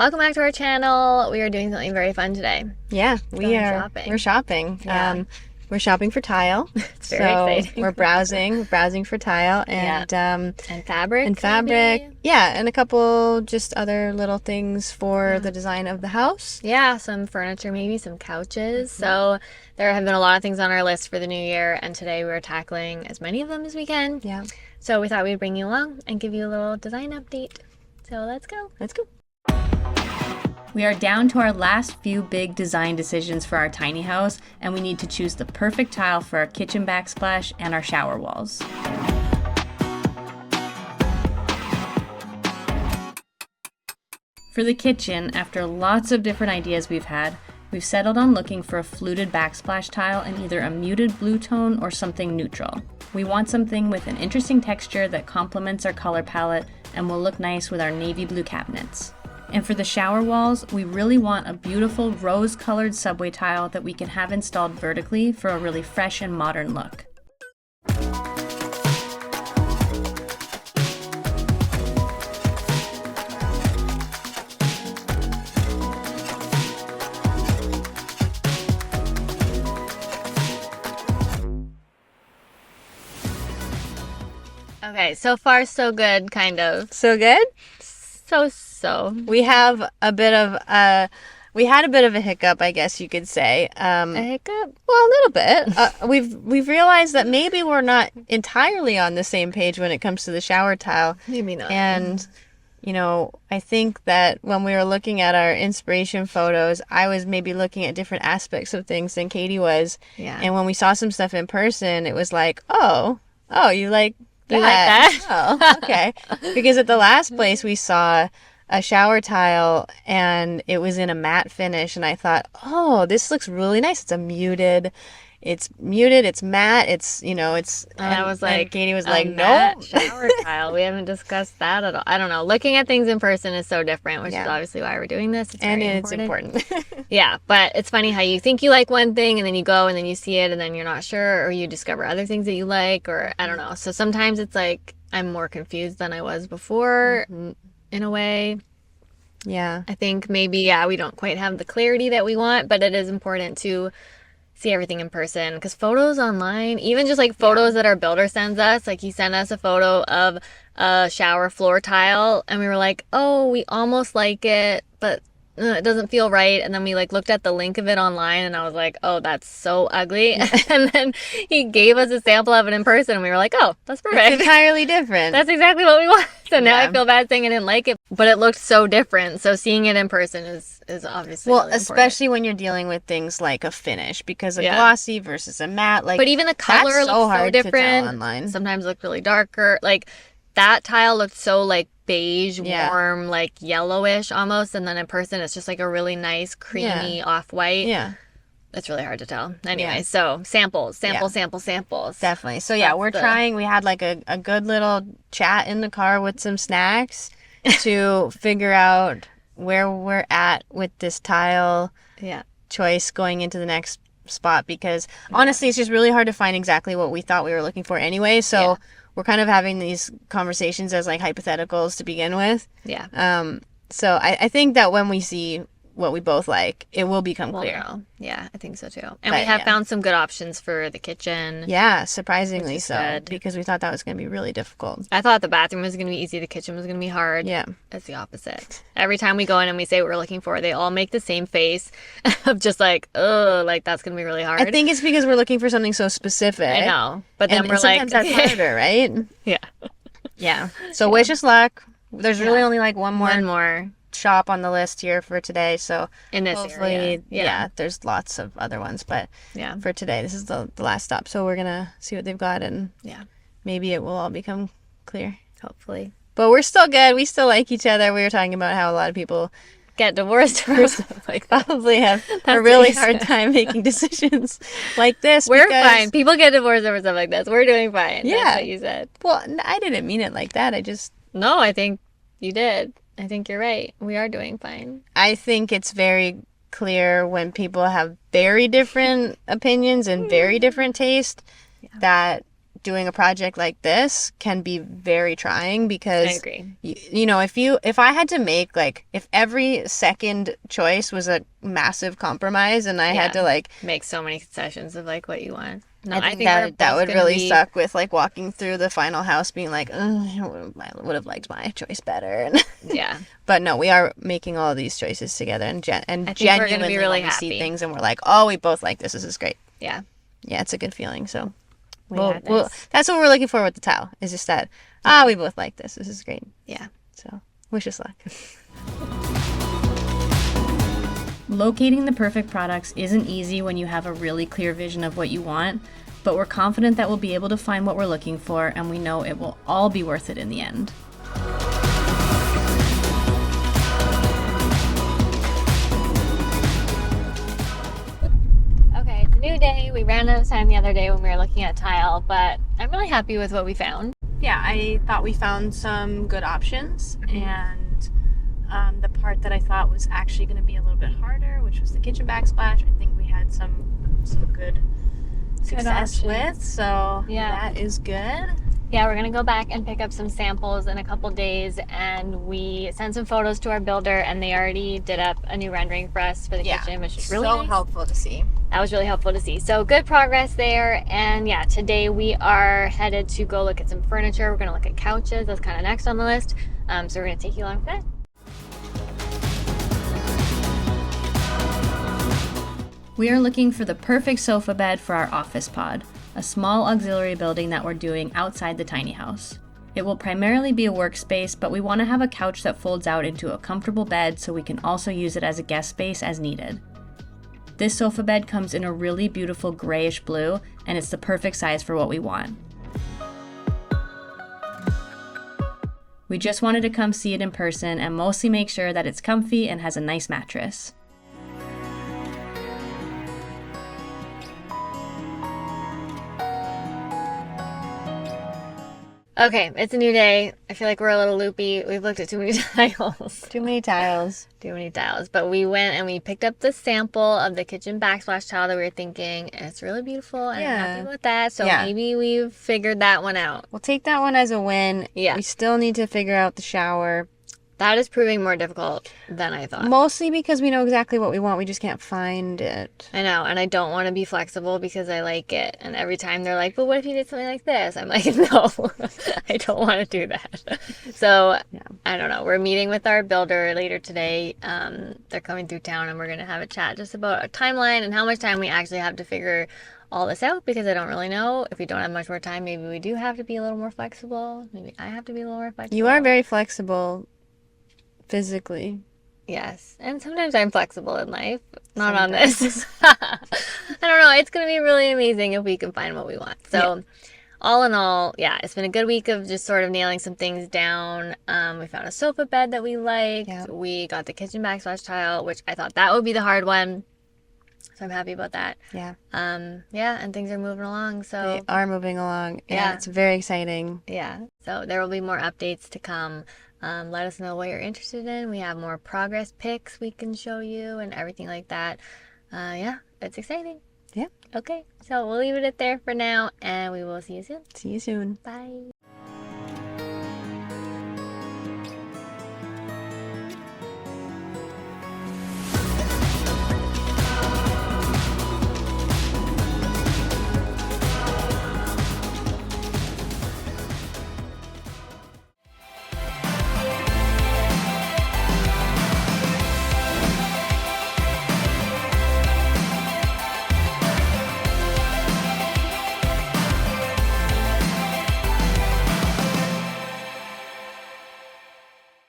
Welcome back to our channel. We are doing something very fun today. Yeah, Going shopping. We're shopping. Yeah. We're shopping for tile. It's very exciting. We're browsing for tile and And fabric. and fabric. Maybe? Yeah, and a couple just other little things for the design of the house. Yeah, some furniture, maybe some couches. So there have been a lot of things on our list for the new year, and today we're tackling as many of them as we can. Yeah. So we thought we'd bring you along and give you a little design update. So let's go. Let's go. We are down to our last few big design decisions for our tiny house, and we need to choose the perfect tile for our kitchen backsplash and our shower walls. For the kitchen, after lots of different ideas we've settled on looking for a fluted backsplash tile in either a muted blue tone or something neutral. We want something with an interesting texture that complements our color palette and will look nice with our navy blue cabinets. And for the shower walls, we really want a beautiful rose-colored subway tile that we can have installed vertically for a really fresh and modern look. Okay, so far so good, kind of. So good? So. We have a bit of we had a bit of a hiccup, I guess you could say. A hiccup? Well, a little bit. We've realized that maybe we're not entirely on the same page when it comes to the shower tile. Maybe not. And, you know, I think that when we were looking at our inspiration photos, I was maybe looking at different aspects of things than Katie was. Yeah. And when we saw some stuff in person, it was like, oh, you like that? You like that? Oh, okay. Because at the last place we saw a shower tile and it was in a matte finish, and I thought, oh, this looks really nice. It's muted, it's matte, it's, you know, it's, And I was like, Katie was a like, matte no. shower tile. We haven't discussed that at all. I don't know. Looking at things in person is so different, which is obviously why we're doing this. And very it's important. Yeah, but it's funny how you think you like one thing and then you go and then you see it and then you're not sure, or you discover other things that you like, or I don't know. So sometimes it's like I'm more confused than I was before in a way. Yeah. I think maybe, we don't quite have the clarity that we want, but it is important to see everything in person, because photos online, even just like photos that our builder sends us, like he sent us a photo of a shower floor tile and we were like, oh, we almost like it, but it doesn't feel right. And then we like looked at the link of it online and I was like, oh, that's so ugly. And then he gave us a sample of it in person and we were like, oh, that's perfect. It's entirely different. That's exactly what we want. So now I feel bad saying I didn't like it, but it looked so different. So seeing it in person is obviously really important. Especially when you're dealing with things like a finish, because a glossy versus a matte, like, but even the color that's looks so hard different. to tell online. Sometimes look really darker. Like that tile looked so like beige, warm, like yellowish almost, and then in person it's just like a really nice creamy off-white. Yeah. It's really hard to tell. Anyway, so samples. Definitely. So we're trying. We had like a good little chat in the car with some snacks to figure out where we're at with this tile choice going into the next spot, because honestly it's just really hard to find exactly what we thought we were looking for anyway. So we're kind of having these conversations as like hypotheticals to begin with. Yeah. So I think that when we see what we both like, it will become clear. Yeah, I think so too. And we have found some good options for the kitchen. Yeah, surprisingly so. Good. Because we thought that was going to be really difficult. I thought the bathroom was going to be easy, the kitchen was going to be hard. Yeah. It's the opposite. Every time we go in and we say what we're looking for, they all make the same face of just like, oh, like that's going to be really hard. I think it's because we're looking for something so specific. I know. But then we're sometimes like... that's harder, right? Yeah. Yeah. So wish us luck. There's really only like one more shop on the list here for today, so in this hopefully area. There's lots of other ones, but for today this is the last stop, so we're gonna see what they've got, and maybe it will all become clear, hopefully. But we're still good. We still like each other. We were talking about how a lot of people get divorced or stuff like that. Probably have a really hard time making decisions like this. We're fine. People get divorced over stuff like this. We're doing fine. That's what you said. Well, I didn't mean it like that. No, I think you did. I think you're right. We are doing fine. I think it's very clear when people have very different opinions and very different taste that doing a project like this can be very trying because I agree. you know, if I had to make like, if every second choice was a massive compromise and I had to like make so many concessions of like what you want. No, I think that would really suck with like walking through the final house being like, oh, I would have liked my choice better. Yeah. But no, we are making all of these choices together and I think genuinely we're gonna be really when we see happy. things and we're like, oh, we both like this. This is great. Yeah. Yeah, it's a good feeling. So got this. that's what we're looking for with the tile. Is just that we both like this. This is great. Yeah. So wish us luck. Locating the perfect products isn't easy when you have a really clear vision of what you want, but we're confident that we'll be able to find what we're looking for, and we know it will all be worth it in the end. Okay, it's a new day. We ran out of time the other day when we were looking at tile, but I'm really happy with what we found. Yeah, I thought we found some good options, and the part that I thought was actually going to be a little bit harder, which was the kitchen backsplash, I think we had some good success with. So yeah, that is good. Yeah, we're gonna go back and pick up some samples in a couple days, and we sent some photos to our builder, and they already did up a new rendering for us for the kitchen, which is really nice. Helpful to see. That was really helpful to see. So good progress there. And yeah, today we are headed to go look at some furniture. We're gonna look at couches. That's kind of next on the list. So we're gonna take you along for that. We are looking for the perfect sofa bed for our office pod, a small auxiliary building that we're doing outside the tiny house. It will primarily be a workspace, but we want to have a couch that folds out into a comfortable bed so we can also use it as a guest space as needed. This sofa bed comes in a really beautiful grayish blue, and it's the perfect size for what we want. We just wanted to come see it in person and mostly make sure that it's comfy and has a nice mattress. Okay, it's a new day. I feel like we're a little loopy. We've looked at too many tiles. Too many tiles. Too many tiles. But we went and we picked up the sample of the kitchen backsplash tile that we were thinking, and it's really beautiful, and I'm happy with that. So maybe we've figured that one out. We'll take that one as a win. Yeah. We still need to figure out the shower. That is proving more difficult than I thought. Mostly because we know exactly what we want. We just can't find it. I know, and I don't want to be flexible because I like it. And every time they're like, but what if you did something like this? I'm like, no, I don't want to do that. So, I don't know. We're meeting with our builder later today. They're coming through town, and we're going to have a chat just about a timeline and how much time we actually have to figure all this out, because I don't really know. If we don't have much more time, maybe we do have to be a little more flexible. Maybe I have to be a little more flexible. You are very flexible. Physically. Yes. And sometimes I'm flexible in life. Not on this. I don't know. It's going to be really amazing if we can find what we want. So all in all, it's been a good week of just sort of nailing some things down. We found a sofa bed that we liked. Yep. We got the kitchen backsplash tile, which I thought that would be the hard one. So I'm happy about that. Yeah. And things are moving along. So they are moving along. Yeah. It's very exciting. Yeah. So there will be more updates to come. Let us know what you're interested in. We have more progress pics we can show you and everything like that. It's exciting. Yeah. Okay, so we'll leave it at there for now, and we will see you soon. See you soon. Bye.